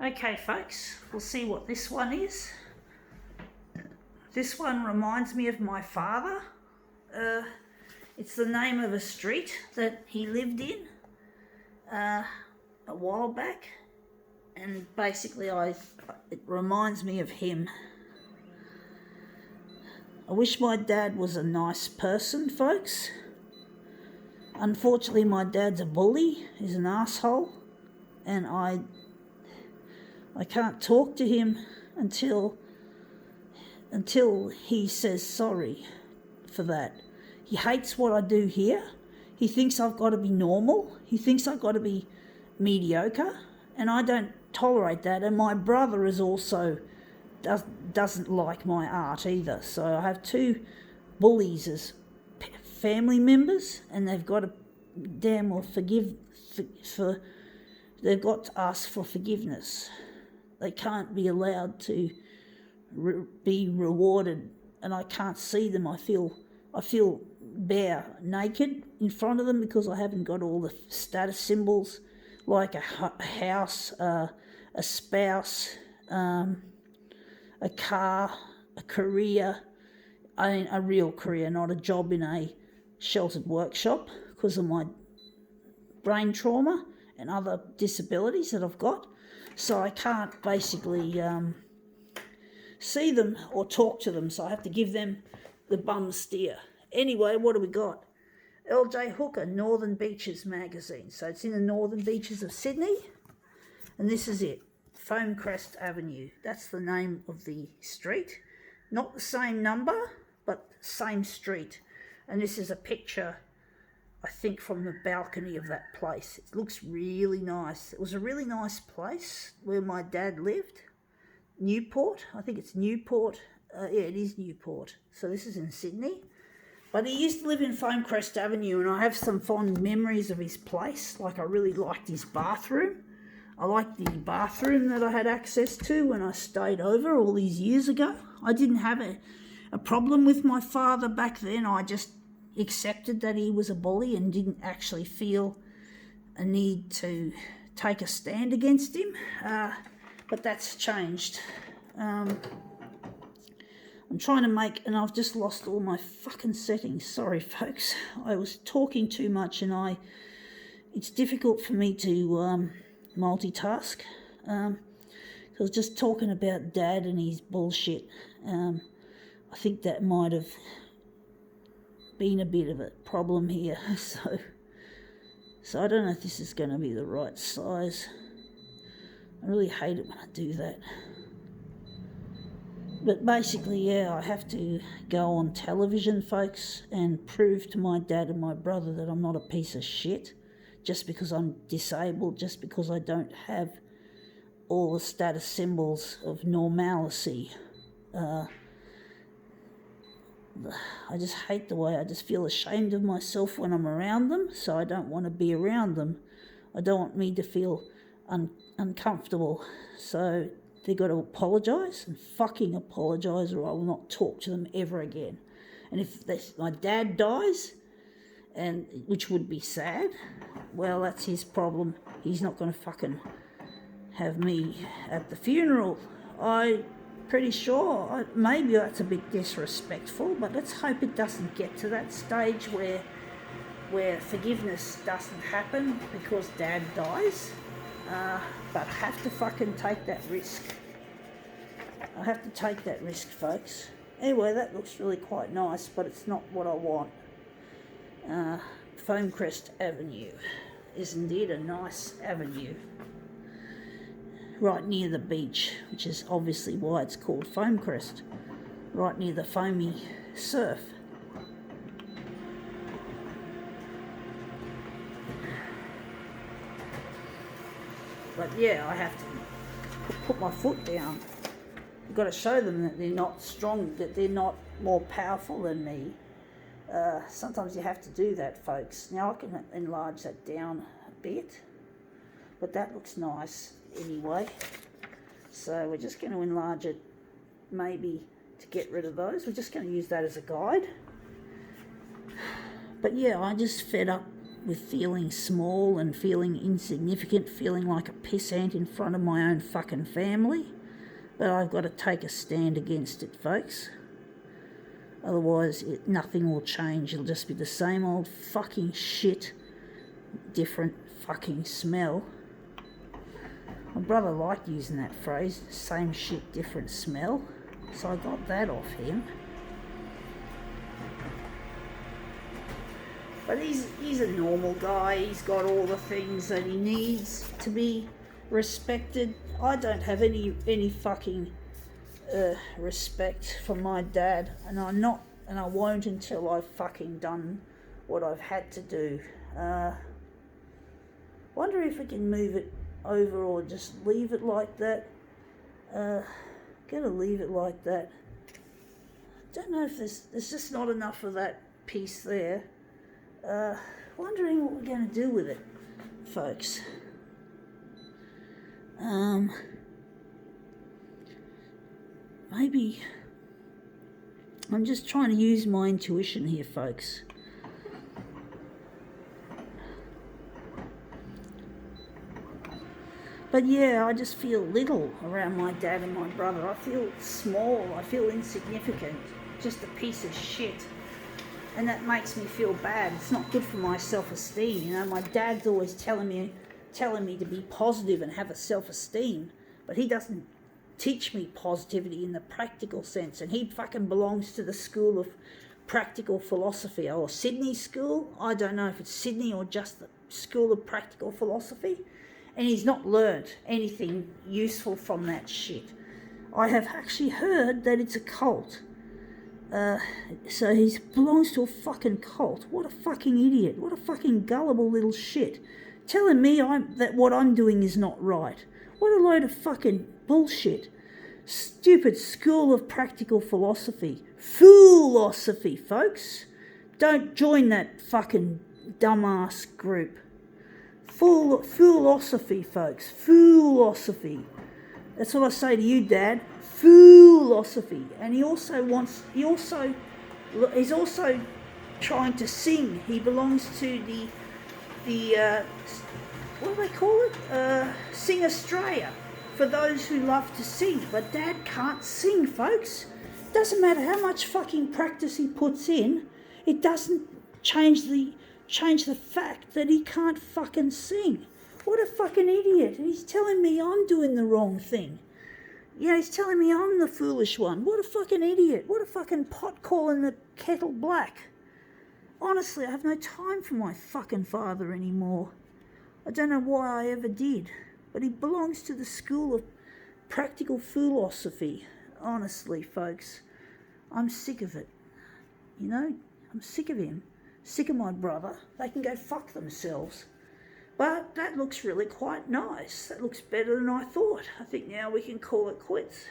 Okay folks, we'll see what this one is. This one reminds me of my father. It's the name of a street that he lived in a while back, and basically it reminds me of him. I wish my dad was a nice person, folks. Unfortunately, my dad's a bully, he's an asshole, and I can't talk to him until he says sorry for that. He hates what I do here. He thinks I've got to be normal. He thinks I've got to be mediocre, and I don't tolerate that. And my brother is also doesn't like my art either. So I have two bullies as family members, and they've got to damn well they've got to ask for forgiveness. They can't be allowed to be rewarded, and I can't see them. I feel bare naked in front of them because I haven't got all the status symbols like a house, a spouse, a car, a career, a real career, not a job in a sheltered workshop because of my brain trauma and other disabilities that I've got. So I can't basically see them or talk to them, so I have to give them the bum steer. Anyway, what do we got? LJ Hooker, Northern Beaches magazine. So it's in the Northern Beaches of Sydney, and this is it, Foamcrest Avenue. That's the name of the street. Not the same number, but same street. And this is a picture, I think, from the balcony of that place. It looks really nice. It was a really nice place where my dad lived. Newport, I think it's Newport. Yeah, it is Newport. So this is in Sydney. But he used to live in Foamcrest Avenue, and I have some fond memories of his place. Like, I really liked his bathroom. I liked the bathroom that I had access to when I stayed over all these years ago. I didn't have a problem with my father back then. I just accepted that he was a bully and didn't actually feel a need to take a stand against him. But that's changed. I'm trying to make, and I've just lost all my fucking settings. Sorry, folks. I was talking too much, and it's difficult for me to multitask. I was just talking about Dad and his bullshit. I think that might have been a bit of a problem here. So I don't know if this is going to be the right size. I really hate it when I do that. But basically, yeah, I have to go on television, folks, and prove to my dad and my brother that I'm not a piece of shit just because I'm disabled, just because I don't have all the status symbols of normalcy. I just hate the way I just feel ashamed of myself when I'm around them, so I don't want to be around them. I don't want me to feel uncomfortable. So they've got to apologise and fucking apologise, or I will not talk to them ever again. And if my dad dies, and which would be sad, well, that's his problem. He's not going to fucking have me at the funeral. I'm pretty sure. Maybe that's a bit disrespectful, but let's hope it doesn't get to that stage where forgiveness doesn't happen because Dad dies. But I have to fucking take that risk. I have to take that risk, folks. Anyway, that looks really quite nice, but it's not what I want. Foamcrest Avenue is indeed a nice avenue. Right near the beach, which is obviously why it's called Foamcrest. Right near the foamy surf. But yeah, I have to put my foot down. I've got to show them that they're not strong, that they're not more powerful than me. Sometimes you have to do that, folks. Now I can enlarge that down a bit, but that looks nice anyway. So we're just going to enlarge it, maybe to get rid of those. We're just going to use that as a guide. But yeah, I just fed up with feeling small and feeling insignificant, feeling like a pissant in front of my own fucking family. But I've got to take a stand against it, folks. Otherwise, nothing will change. It'll just be the same old fucking shit, different fucking smell. My brother liked using that phrase, same shit, different smell. So I got that off him. But he's a normal guy. He's got all the things that he needs to be respected. I don't have any fucking respect for my dad, and I won't until I've fucking done what I've had to do. Wonder if we can move it over or just leave it like that. Gonna leave it like that. Don't know if there's just not enough of that piece there. Wondering what we're going to do with it, folks. Maybe I'm just trying to use my intuition here, folks. But yeah, I just feel little around my dad and my brother. I feel small. I feel insignificant. Just a piece of shit. And that makes me feel bad. It's not good for my self-esteem. You know, my dad's always telling me to be positive and have a self-esteem, but he doesn't teach me positivity in the practical sense. And he fucking belongs to the school of practical philosophy, or Sydney school. I don't know if it's Sydney or just the school of practical philosophy. And he's not learnt anything useful from that shit. I have actually heard that it's a cult. So he belongs to a fucking cult. What a fucking idiot. What a fucking gullible little shit. Telling me that what I'm doing is not right. What a load of fucking bullshit. Stupid school of practical philosophy. Foolosophy, folks. Don't join that fucking dumbass group. Foolosophy, folks. Foolosophy. That's what I say to you, Dad. Foolosophy. And he's also trying to sing. He belongs to the what do they call it? Sing Australia, for those who love to sing. But Dad can't sing, folks. Doesn't matter how much fucking practice he puts in, it doesn't change the fact that he can't fucking sing. What a fucking idiot. And he's telling me I'm doing the wrong thing. Yeah, he's telling me I'm the foolish one. What a fucking idiot. What a fucking pot calling the kettle black. Honestly, I have no time for my fucking father anymore. I don't know why I ever did. But he belongs to the school of practical philosophy. Honestly, folks, I'm sick of it. You know, I'm sick of him. Sick of my brother. They can go fuck themselves. But that looks really quite nice. That looks better than I thought. I think now we can call it quits.